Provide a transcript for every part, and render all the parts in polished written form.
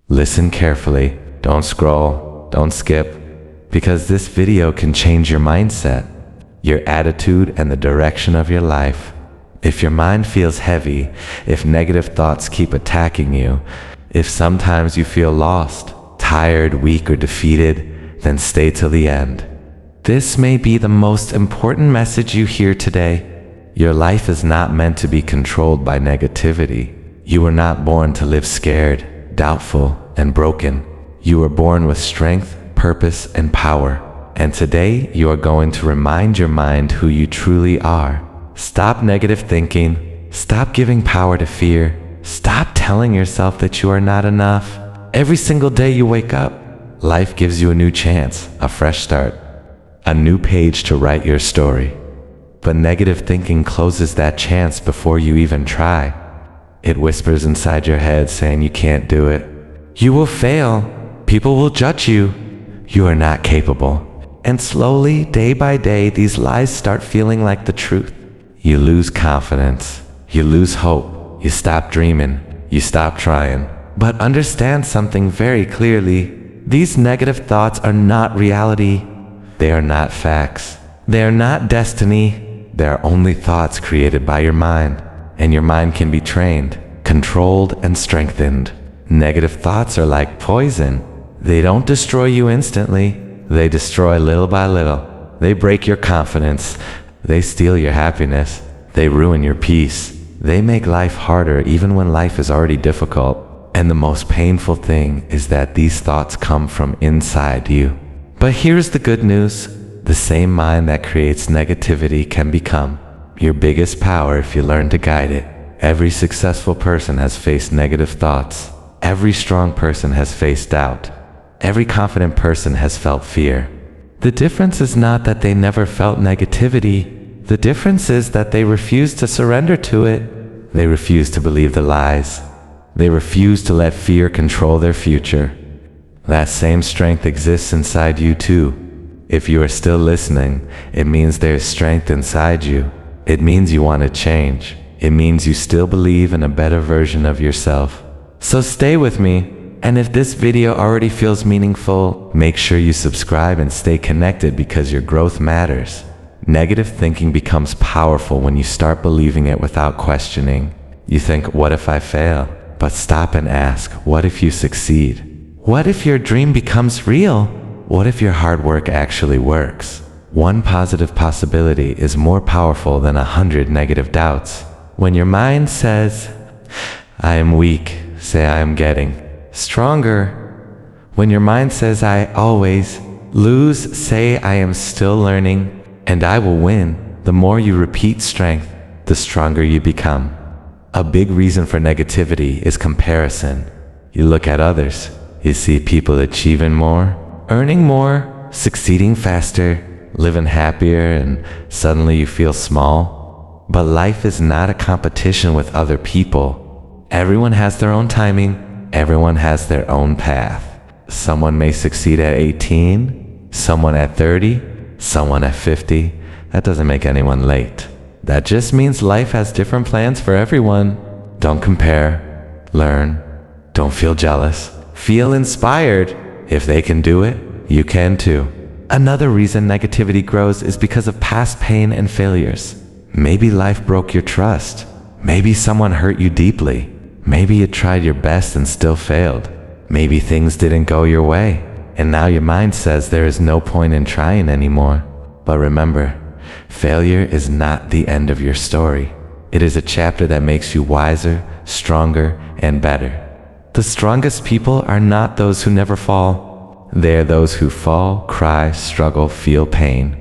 Listen carefully, don't scroll, don't skip, because this video can change your mindset, your attitude, and the direction of your life. If your mind feels heavy, if negative thoughts keep attacking you, if sometimes you feel lost, tired, weak, or defeated, then stay till the end. This may be the most important message you hear today. Your life is not meant to be controlled by negativity. You were not born to live scared, doubtful, and broken. You were born with strength, purpose, and power. And today, you are going to remind your mind who you truly are. Stop negative thinking. Stop giving power to fear. Stop telling yourself that you are not enough. Every single day you wake up, life gives you a new chance, a fresh start, a new page to write your story. But negative thinking closes that chance before you even try. It whispers inside your head saying you can't do it. You will fail. People will judge you. You are not capable. And slowly, day by day, these lies start feeling like the truth. You lose confidence. You lose hope. You stop dreaming. You stop trying. But understand something very clearly. These negative thoughts are not reality. They are not facts. They are not destiny. They are only thoughts created by your mind. And your mind can be trained, controlled, and strengthened. Negative thoughts are like poison. They don't destroy you instantly. They destroy little by little. They break your confidence. They steal your happiness. They ruin your peace. They make life harder even when life is already difficult. And the most painful thing is that these thoughts come from inside you. But here's the good news. The same mind that creates negativity can become your biggest power if you learn to guide it. Every successful person has faced negative thoughts. Every strong person has faced doubt. Every confident person has felt fear. The difference is not that they never felt negativity. The difference is that they refuse to surrender to it. They refuse to believe the lies. They refuse to let fear control their future. That same strength exists inside you too. If you are still listening, it means there is strength inside you. It means you want to change. It means you still believe in a better version of yourself. So stay with me, and if this video already feels meaningful, make sure you subscribe and stay connected because your growth matters. Negative thinking becomes powerful when you start believing it without questioning. You think, what if I fail? But stop and ask, what if you succeed? What if your dream becomes real? What if your hard work actually works? One positive possibility is more powerful than 100 negative doubts. When your mind says, I am weak, say I am getting stronger. When your mind says, I always lose, say I am still learning and I will win. The more you repeat strength, the stronger you become. A big reason for negativity is comparison. You look at others, you see people achieving more, earning more, succeeding faster, living happier, and suddenly you feel small. But life is not a competition with other people. Everyone has their own timing. Everyone has their own path. Someone may succeed at 18, someone at 30, someone at 50. That doesn't make anyone late. That just means life has different plans for everyone. Don't compare. Learn. Don't feel jealous. Feel inspired. If they can do it, you can too. Another reason negativity grows is because of past pain and failures. Maybe life broke your trust. Maybe someone hurt you deeply. Maybe you tried your best and still failed. Maybe things didn't go your way, and now your mind says there is no point in trying anymore. But remember, failure is not the end of your story. It is a chapter that makes you wiser, stronger, and better. The strongest people are not those who never fall. They are those who fall, cry, struggle, feel pain,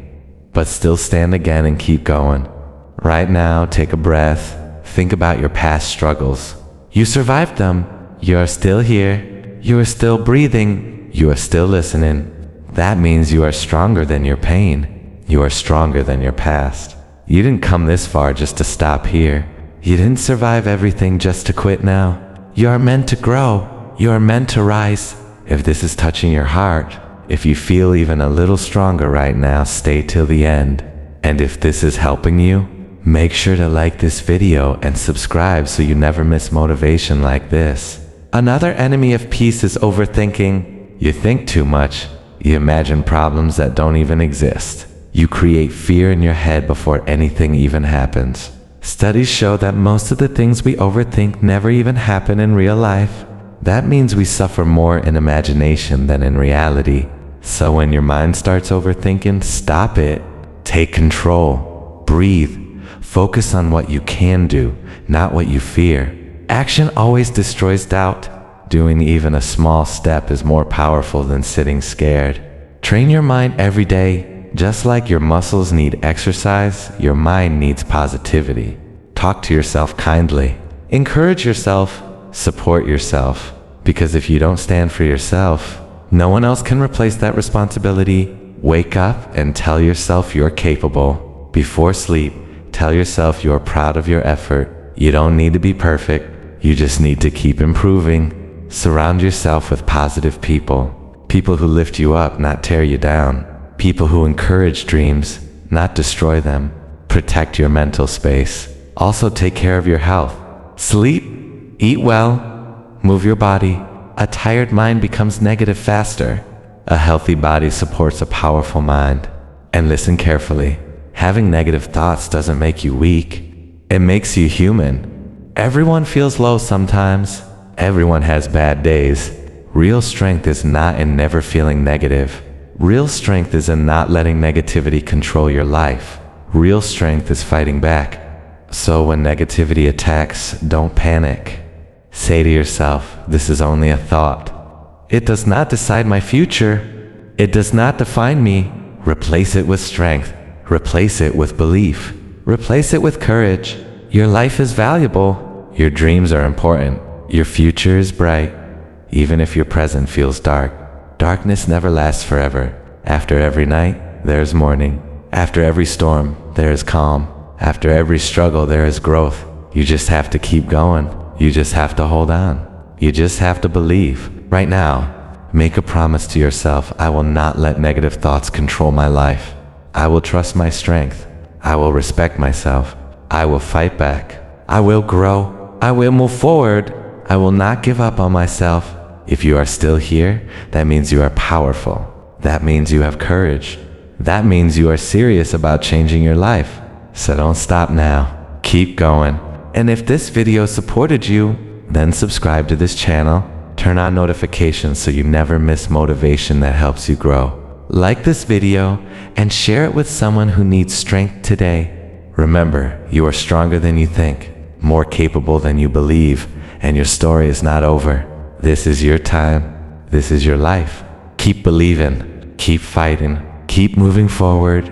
but still stand again and keep going. Right now, take a breath. Think about your past struggles. You survived them. You are still here. You are still breathing. You are still listening. That means you are stronger than your pain. You are stronger than your past. You didn't come this far just to stop here. You didn't survive everything just to quit now. You are meant to grow. You are meant to rise. If this is touching your heart, if you feel even a little stronger right now, stay till the end. And if this is helping you, make sure to like this video and subscribe so you never miss motivation like this. Another enemy of peace is overthinking. You think too much. You imagine problems that don't even exist. You create fear in your head before anything even happens. Studies show that most of the things we overthink never even happen in real life. That means we suffer more in imagination than in reality. So when your mind starts overthinking, stop it. Take control. Breathe. Focus on what you can do, not what you fear. Action always destroys doubt. Doing even a small step is more powerful than sitting scared. Train your mind every day. Just like your muscles need exercise, your mind needs positivity. Talk to yourself kindly. Encourage yourself. Support yourself. Because if you don't stand for yourself, no one else can replace that responsibility. Wake up and tell yourself you're capable. Before sleep, tell yourself you're proud of your effort. You don't need to be perfect. You just need to keep improving. Surround yourself with positive people. People who lift you up, not tear you down. People who encourage dreams, not destroy them. Protect your mental space. Also take care of your health. Sleep, eat well, move your body. A tired mind becomes negative faster. A healthy body supports a powerful mind. And listen carefully. Having negative thoughts doesn't make you weak. It makes you human. Everyone feels low sometimes. Everyone has bad days. Real strength is not in never feeling negative. Real strength is in not letting negativity control your life. Real strength is fighting back. So when negativity attacks, don't panic. Say to yourself, this is only a thought. It does not decide my future. It does not define me. Replace it with strength. Replace it with belief. Replace it with courage. Your life is valuable. Your dreams are important. Your future is bright. Even if your present feels dark. Darkness never lasts forever. After every night, there is morning. After every storm, there is calm. After every struggle, there is growth. You just have to keep going. You just have to hold on. You just have to believe. Right now, make a promise to yourself, I will not let negative thoughts control my life. I will trust my strength. I will respect myself. I will fight back. I will grow. I will move forward. I will not give up on myself. If you are still here, that means you are powerful. That means you have courage. That means you are serious about changing your life. So don't stop now. Keep going. And if this video supported you, then subscribe to this channel. Turn on notifications so you never miss motivation that helps you grow. Like this video and share it with someone who needs strength today. Remember, you are stronger than you think, more capable than you believe, and your story is not over. This is your time. This is your life. Keep believing. Keep fighting. Keep moving forward.